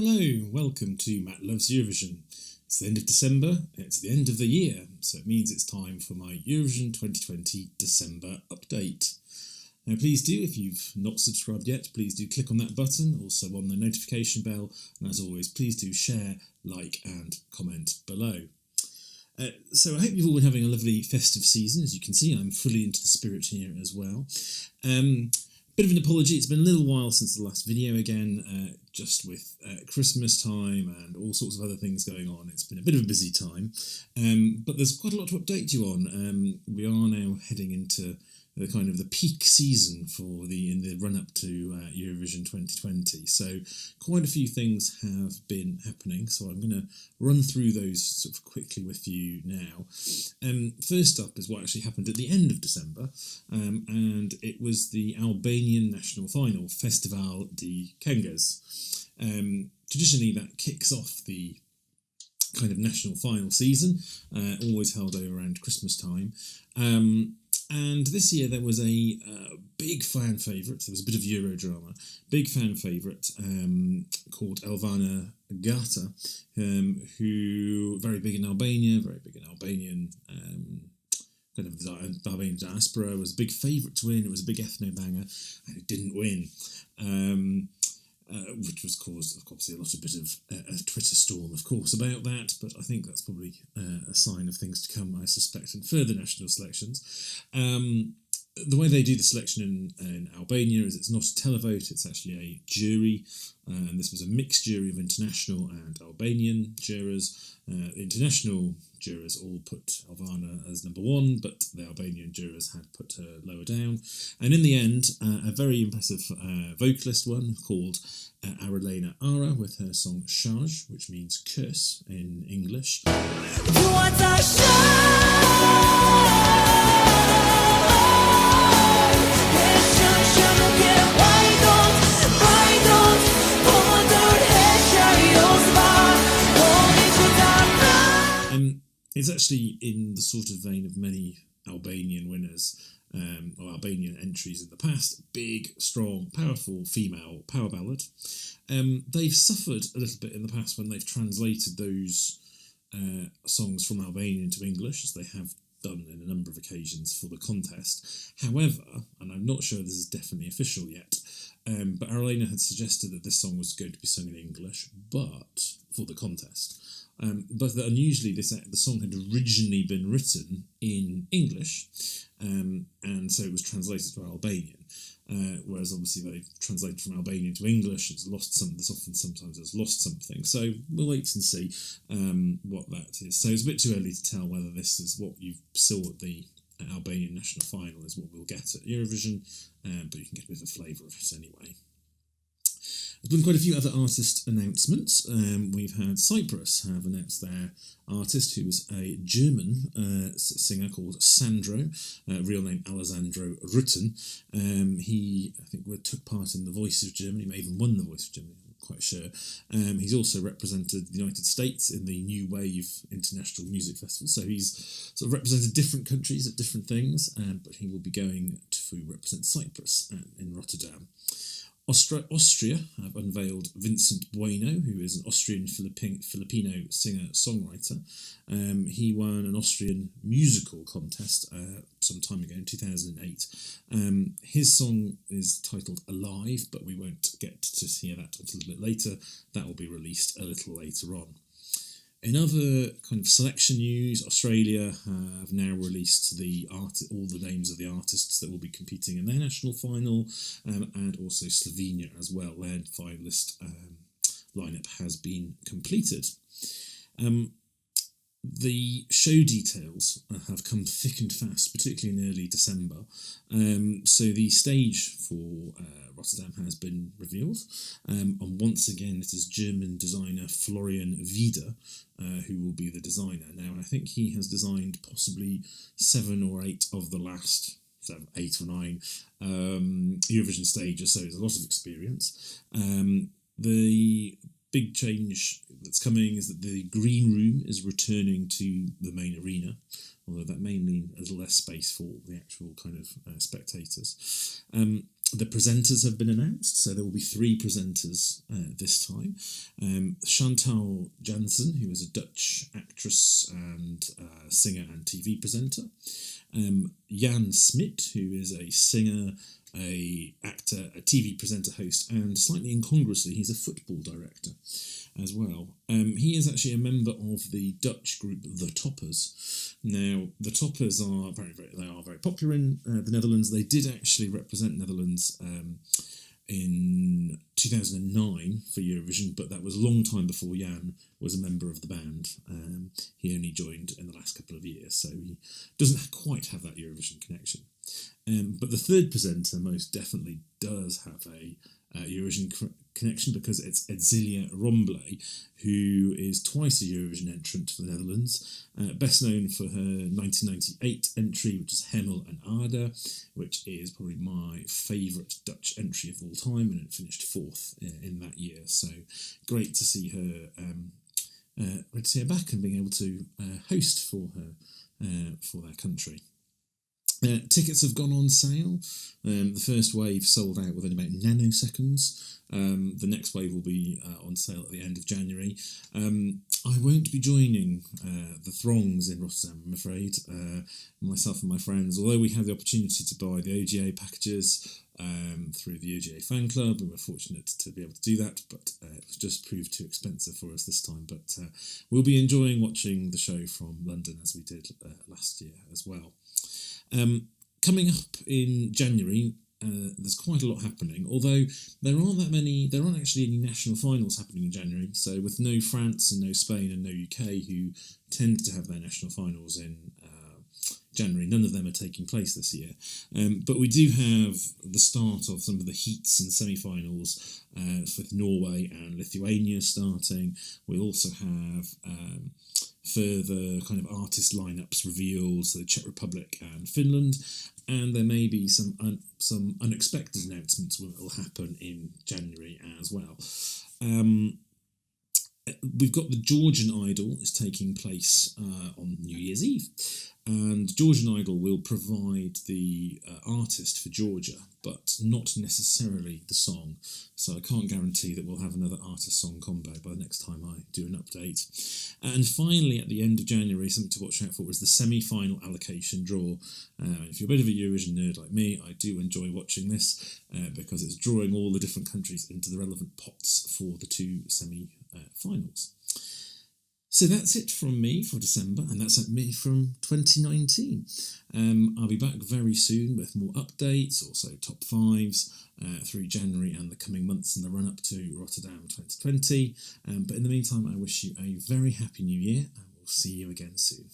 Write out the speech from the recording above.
Hello, welcome to Matt Loves Eurovision. It's the end of December, it's the end of the year, so it means it's time for my Eurovision 2020 December update. Now please do, if you've not subscribed yet, please do click on that button, also on the notification bell, and as always, please do share, like and comment below. So I hope you've all been having a lovely festive season. As you can see, I'm fully into the spirit here as well. Bit of an apology, it's been a little while since the last video again, just with Christmas time and all sorts of other things going on. It's been a bit of a busy time, but there's quite a lot to update you on. We are now heading into the kind of the peak season in the run-up to Eurovision 2020. So quite a few things have been happening, so I'm going to run through those sort of quickly with you now. First up is what actually happened at the end of December, and it was the Albanian national final, Festival di Këngës. Traditionally that kicks off the kind of national final season, always held over around Christmas time. And this year there was a big fan favourite, there was a bit of Eurodrama, big fan favourite called Elvana Gata, who very big in Albania, very big in Albanian, kind of the Albanian diaspora, was a big favourite to win. It was a big ethno-banger, and it didn't win. Which was caused, obviously, a bit of a Twitter storm, of course, about that, but I think that's probably a sign of things to come, I suspect, in further national selections. The way they do the selection in Albania is it's not a televote, it's actually a jury, and this was a mixed jury of international and Albanian jurors. International jurors all put Elvana as number one, but the Albanian jurors had put her lower down. And in the end, a very impressive vocalist one called Aralena Ara with her song Charge, which means curse in English. It's actually in the sort of vein of many Albanian winners or Albanian entries in the past. Big, strong, powerful female power ballad. They've suffered a little bit in the past when they've translated those songs from Albanian to English, as they have done in a number of occasions for the contest. However, and I'm not sure this is definitely official yet, but Aralena had suggested that this song was going to be sung in English, but for the contest. But that unusually the song had originally been written in English, and so it was translated to Albanian. Whereas obviously they've translated from Albanian to English, it's lost something. Sometimes it's lost something. So we'll wait and see what that is. So it's a bit too early to tell whether this is what you saw at the Albanian national final is what we'll get at Eurovision, but you can get a bit of a flavour of it anyway. There's been quite a few other artist announcements. We've had Cyprus have announced their artist, who was a German singer called Sandro, real name Alessandro Rutten. He, I think, took part in The Voice of Germany, may even won The Voice of Germany, I'm quite sure. He's also represented the United States in the New Wave International Music Festival, so he's sort of represented different countries at different things, but he will be going to represent Cyprus in Rotterdam. Austria have unveiled Vincent Bueno, who is an Austrian Filipino singer-songwriter. He won an Austrian musical contest some time ago in 2008. His song is titled Alive, but we won't get to hear that until a bit later. That will be released a little later on. In other kind of selection news, Australia have now released all the names of the artists that will be competing in their national final, and also Slovenia as well. Their finalist lineup has been completed. The show details have come thick and fast, particularly in early December. So the stage for Rotterdam has been revealed. And once again, it is German designer Florian Wieder who will be the designer. Now, I think he has designed possibly 7 or 8 of the last 8 or 9 Eurovision stages, so there's a lot of experience. The big change that's coming is that the green room is returning to the main arena, although that may mean a little less space for the actual kind of spectators. The presenters have been announced, so there will be 3 presenters this time. Chantal Jansen, who is a Dutch actress and singer and TV presenter. Jan Smit, who is a singer, a actor, a TV presenter, host, and slightly incongruously, he's a football director as well. He is actually a member of the Dutch group The Toppers. Now, The Toppers are very popular in the Netherlands. They did actually represent Netherlands in 2009 for Eurovision, but that was a long time before Jan was a member of the band. He only joined in the last couple of years, so he doesn't quite have that Eurovision connection. But the third presenter most definitely does have a Eurovision connection, because it's Edzilia Rombley, who is twice a Eurovision entrant for the Netherlands, best known for her 1998 entry, which is Hemel and Aarde, which is probably my favourite Dutch entry of all time, and it finished 4th in that year. So great to see her, back and being able to host for their country. Tickets have gone on sale. The first wave sold out within about nanoseconds. The next wave will be on sale at the end of January. I won't be joining the throngs in Rotterdam, I'm afraid. Myself and my friends, although we had the opportunity to buy the OGA packages through the OGA fan club, and we're fortunate to be able to do that, but it was just proved too expensive for us this time. But we'll be enjoying watching the show from London, as we did last year as well. Coming up in January, there's quite a lot happening, although there aren't actually any national finals happening in January. So with no France and no Spain and no UK, who tend to have their national finals in January, none of them are taking place this year. But we do have the start of some of the heats and semi-finals with Norway and Lithuania starting. We also have further kind of artist lineups revealed, so the Czech Republic and Finland, and there may be some unexpected announcements will happen in January as well. We've got the Georgian Idol is taking place on New Year's Eve, and Georgian Idol will provide the artist for Georgia, but not necessarily the song. So I can't guarantee that we'll have another artist-song combo by the next time I do an update. And finally, at the end of January, something to watch out for is the semi-final allocation draw. If you're a bit of a Eurovision nerd like me, I do enjoy watching this because it's drawing all the different countries into the relevant pots for the 2 semi-finals. So that's it from me for December, and that's me from 2019. I'll be back very soon with more updates, also top 5s through January and the coming months in the run-up to Rotterdam 2020. But in the meantime, I wish you a very happy new year, and we'll see you again soon.